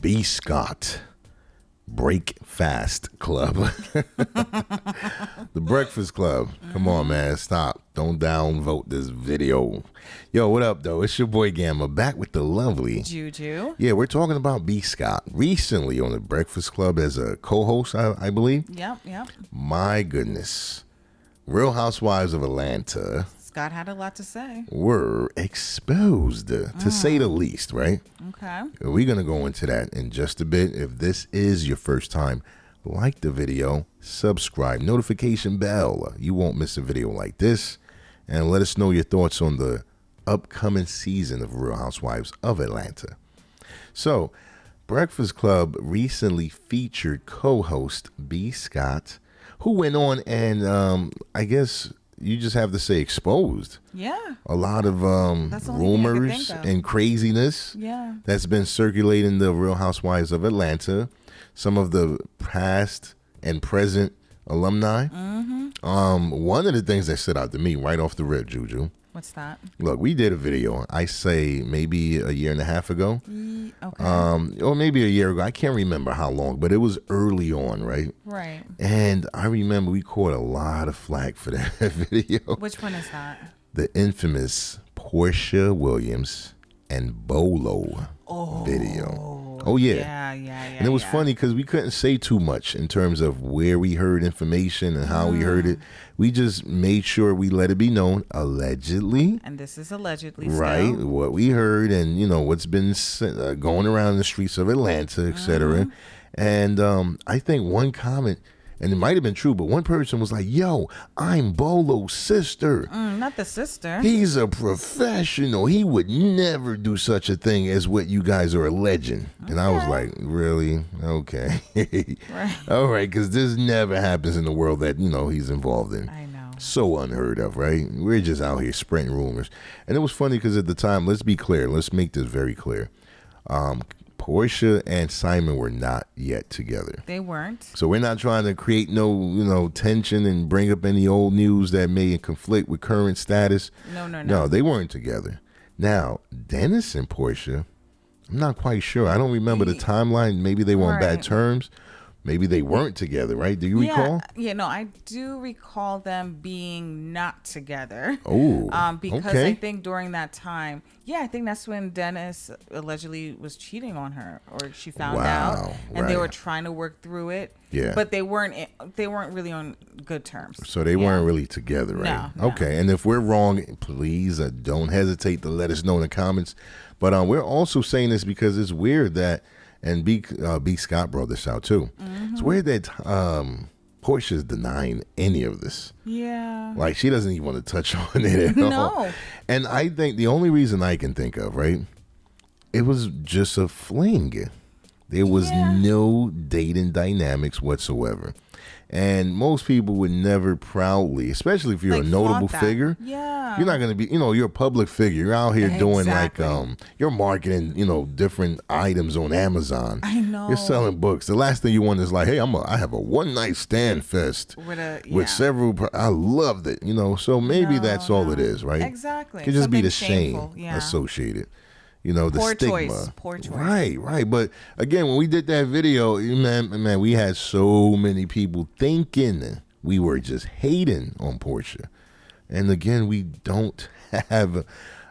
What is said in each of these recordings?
B.Scott BreakFast Club. The Breakfast Club. Come on, man. Stop. Don't downvote this video. Yo, what up, though? It's your boy Gamma back with the lovely Juju. Yeah, we're talking about B.Scott recently on the Breakfast Club as a co-host, I believe. Yep. My goodness. Real Housewives of Atlanta. Scott had a lot to say. Were exposed, to say the least, right? Okay. We're going to go into that in just a bit. If this is your first time, like the video, subscribe, notification bell. You won't miss a video like this. And let us know your thoughts on the upcoming season of Real Housewives of Atlanta. So, Breakfast Club recently featured co-host B.Scott, who went on and I guess you just have to say exposed. Yeah. A lot of rumors and craziness that's been circulating the Real Housewives of Atlanta. Some of the past and present alumni. One of the things that stood out to me right off the rip, Juju. What's that? Look, we did a video, I say maybe a year and a half ago. Okay. Or maybe a year ago. I can't remember how long, but it was early on, right? Right. And I remember we caught a lot of flack for that video. Which one is that? The infamous Porsha Williams and Bolo video. Oh, yeah. Yeah. And it was funny because we couldn't say too much in terms of where we heard information and how we heard it. We just made sure we let it be known, allegedly. And this is allegedly right, still. what we heard and, what's been going around the streets of Atlanta, etc. And I think one comment, and it might have been true, but one person was like, yo, I'm Bolo's sister. Not the sister. He's a professional. He would never do such a thing as what you guys are alleging. Okay. And I was like, really? Okay. Right. All right, because this never happens in the world that, he's involved in. I know. So unheard of, right? We're just out here spreading rumors. And it was funny because at the time, let's be clear. Let's make this very clear. Porsha and Simon were not yet together. They weren't. So we're not trying to create no, tension and bring up any old news that may conflict with current status. No, they weren't together. Now, Dennis and Porsha, I'm not quite sure. I don't remember the timeline. Maybe they were on bad terms. Maybe they weren't together, right? Do you recall? Yeah, no, I do recall them being not together. Oh, because I think during that time, I think that's when Dennis allegedly was cheating on her, or she found out, and they were trying to work through it. Yeah, but they weren't really on good terms. So they weren't really together, right? No. Okay, and if we're wrong, please don't hesitate to let us know in the comments. But we're also saying this because it's weird that. And B.Scott brought this out too. It's weird that Porsha's denying any of this. Yeah. Like she doesn't even want to touch on it at all. And I think the only reason I can think of, right, it was just a fling. There was no dating dynamics whatsoever. And most people would never proudly, especially if you're a notable figure. Yeah. You're not going to be, you're a public figure. You're out here doing you're marketing, different items on Amazon. I know. You're selling books. The last thing you want is like, hey, I have a one night stand fest with several. I loved it, so maybe that's all it is, right? Exactly. It could just be the shame associated. The stigma. Poor choice. Right. But again, when we did that video, man, we had so many people thinking we were just hating on Porsha. And again, we don't have,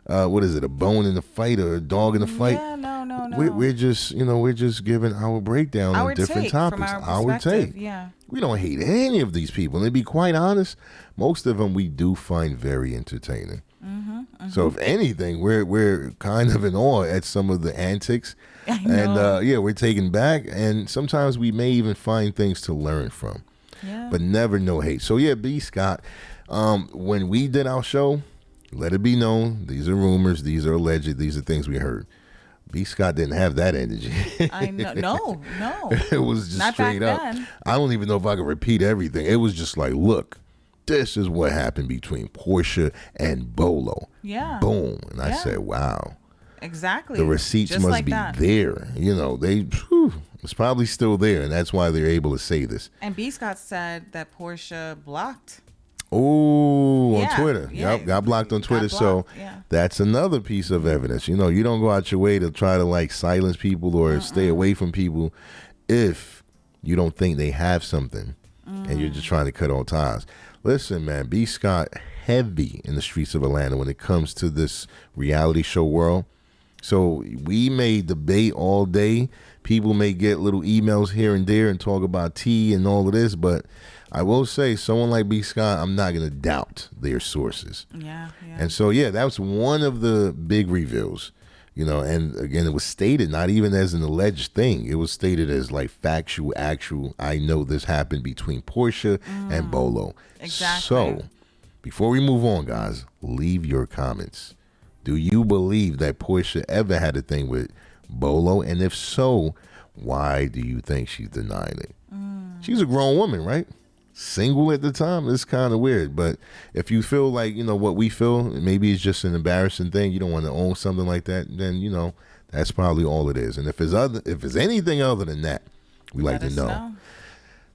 a bone in the fight or a dog in the fight. Yeah, no. We're just, we're just giving our breakdown on different topics. Our take. Yeah. We don't hate any of these people. And to be quite honest, most of them we do find very entertaining. So if anything, we're kind of in awe at some of the antics, and we're taken back, and sometimes we may even find things to learn from, but never no hate. So B.Scott, when we did our show, let it be known, these are rumors, these are alleged, these are things we heard. B.Scott didn't have that energy. I know, no. It was just not straight up. Then. I don't even know if I can repeat everything. It was just like, look. This is what happened between Porsha and Bolo. Yeah. Boom. And I said, wow. Exactly. The receipts just must be there. It's probably still there. And that's why they're able to say this. And B.Scott said that Porsha blocked Oh, on Twitter. Yeah, Yep, got blocked on Twitter. So that's another piece of evidence. You know, you don't go out your way to try to like silence people or stay away from people if you don't think they have something and you're just trying to cut all ties. Listen, man, B.Scott heavy in the streets of Atlanta when it comes to this reality show world. So we may debate all day. People may get little emails here and there and talk about tea and all of this, but I will say someone like B.Scott, I'm not going to doubt their sources. Yeah. And so, that was one of the big reveals, you know, and again, it was stated not even as an alleged thing. It was stated as like factual, actual, I know this happened between Porsha and Bolo. Exactly. So before we move on, guys, leave your comments. Do you believe that Porsha ever had a thing with Bolo? And if so, why do you think she's denying it? She's a grown woman, right? Single at the time. It's kind of weird. But if you feel like, you know, what we feel, maybe it's just an embarrassing thing, you don't want to own something like that, then, you know, that's probably all it is. And if it's anything other than that, we like to know.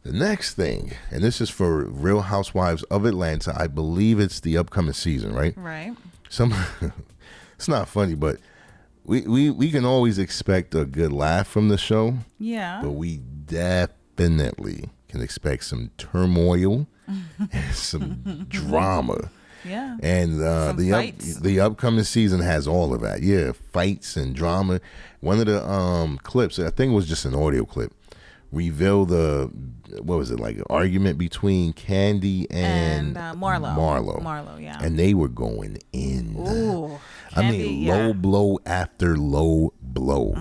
The next thing, and this is for Real Housewives of Atlanta, I believe it's the upcoming season, right? Right. It's not funny, but we can always expect a good laugh from the show. Yeah. But we definitely can expect some turmoil and some drama. Yeah. And the upcoming season has all of that. Yeah, fights and drama. One of the clips, I think it was just an audio clip, revealed like an argument between Kandi and Marlo. Marlo, yeah. And they were going in. Ooh. Kandi, I mean, low blow after low blow.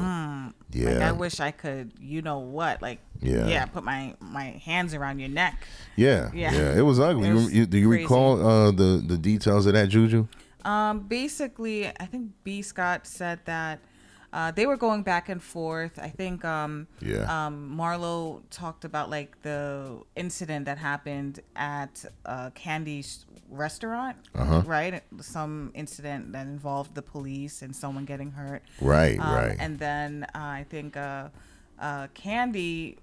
Yeah. Like, I wish I could, you know what, put my hands around your neck. Yeah. It was ugly. Do you recall the details of that, Juju? Basically, I think B.Scott said that they were going back and forth. I think Marlo talked about like the incident that happened at Kandi's restaurant, right? Some incident that involved the police and someone getting hurt. Right. And then I think Kandi,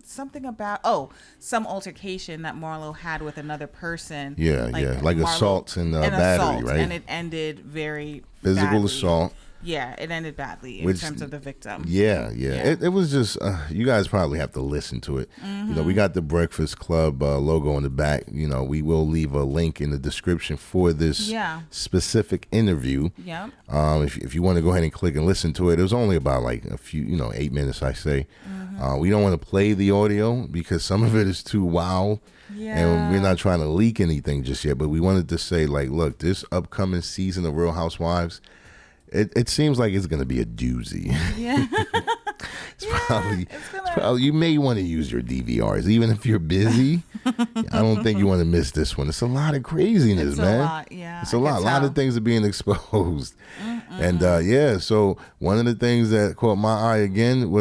something about some altercation that Marlo had with another person. Like assault and battery, right? And it ended very physical badly. Assault. Yeah, it ended badly in terms of the victim. Yeah. It was just, you guys probably have to listen to it. You know, we got the Breakfast Club logo on the back. You know, we will leave a link in the description for this specific interview. Yeah. If you want to go ahead and click and listen to it, it was only about like a few, 8 minutes, I say. We don't want to play the audio because some of it is too wild. Yeah. And we're not trying to leak anything just yet, but we wanted to say, like, look, this upcoming season of Real Housewives, it seems like it's going to be a doozy. Yeah. It's probably you may want to use your DVRs. Even if you're busy, I don't think you want to miss this one. It's a lot of craziness, man. It's a lot, yeah. It's a lot. A lot of things are being exposed. And, so one of the things that caught my eye again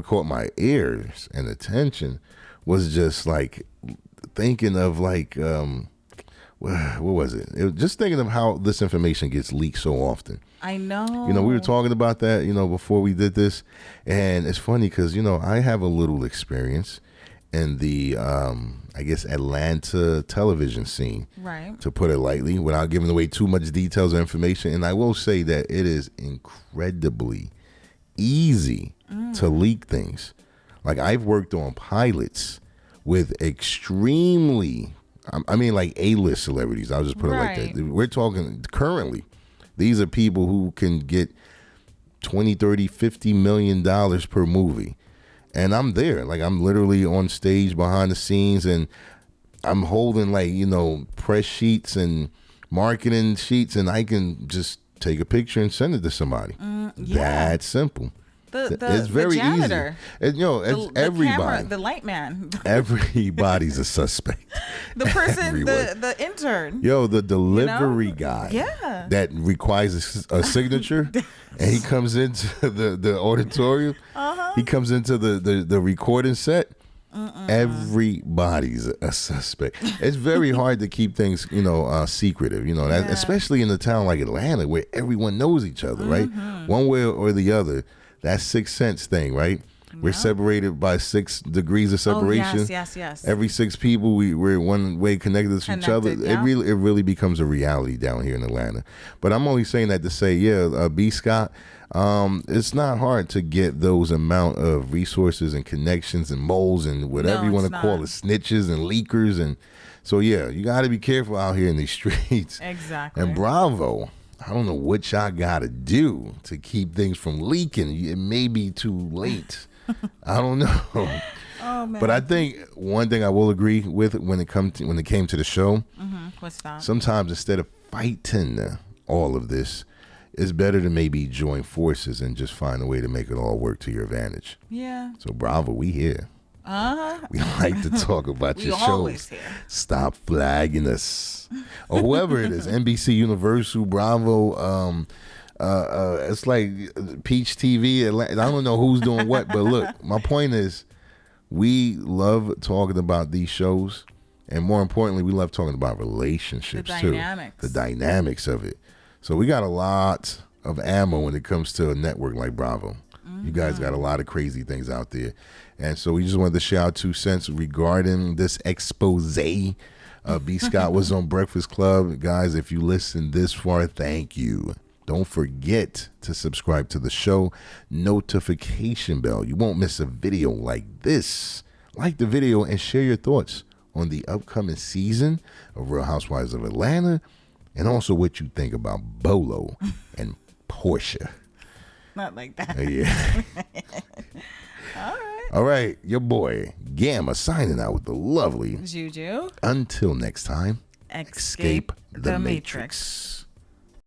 caught my ears and attention was just like thinking of like, what was it? It was just thinking of how this information gets leaked so often. I know. You know, we were talking about that, before we did this. And it's funny because, I have a little experience in the, I guess, Atlanta television scene. Right. To put it lightly, without giving away too much details or information. And I will say that it is incredibly easy to leak things. Like, I've worked on pilots with extremely, like A-list celebrities. I'll just put it like that. We're talking currently. These are people who can get $20, $30, $50 million per movie. And I'm there. Like, I'm literally on stage behind the scenes and I'm holding press sheets and marketing sheets, and I can just take a picture and send it to somebody. That's simple. It's very easy. It's everybody. Camera, the light man. Everybody's a suspect. The person, the intern. The delivery guy. Yeah. That requires a signature, and he comes into the auditorium. He comes into the recording set. Everybody's a suspect. It's very hard to keep things, secretive. Especially in a town like Atlanta where everyone knows each other, right? One way or the other. That Sixth Sense thing, right? We're separated by 6 degrees of separation. Oh, yes. Every 6 people, we're one way connected to each other. Yeah. It really becomes a reality down here in Atlanta. But I'm only saying that to say, B.Scott, it's not hard to get those amount of resources and connections and moles and whatever you want to call it, snitches and leakers. And so, you got to be careful out here in these streets. Exactly. And Bravo, I don't know what y'all got to do to keep things from leaking. It may be too late. I don't know. Oh, man. But I think one thing I will agree with when it came to the show, what's that? Sometimes instead of fighting all of this, it's better to maybe join forces and just find a way to make it all work to your advantage. Yeah. So Bravo, we here. We like to talk about your shows. Here. Stop flagging us. Or whoever it is, NBC, Universal, Bravo, it's like Peach TV. I don't know who's doing what, but look, my point is we love talking about these shows, and more importantly, we love talking about relationships too. The dynamics of it. So we got a lot of ammo when it comes to a network like Bravo. You guys got a lot of crazy things out there. And so we just wanted to share our 2 cents regarding this expose. B.Scott was on Breakfast Club. Guys, if you listened this far, thank you. Don't forget to subscribe to the show. Notification bell. You won't miss a video like this. Like the video and share your thoughts on the upcoming season of Real Housewives of Atlanta, and also what you think about Bolo and Porsha. Not like that. Yeah. All right. Your boy, Gamma, signing out with the lovely Juju. Until next time, Escape the Matrix.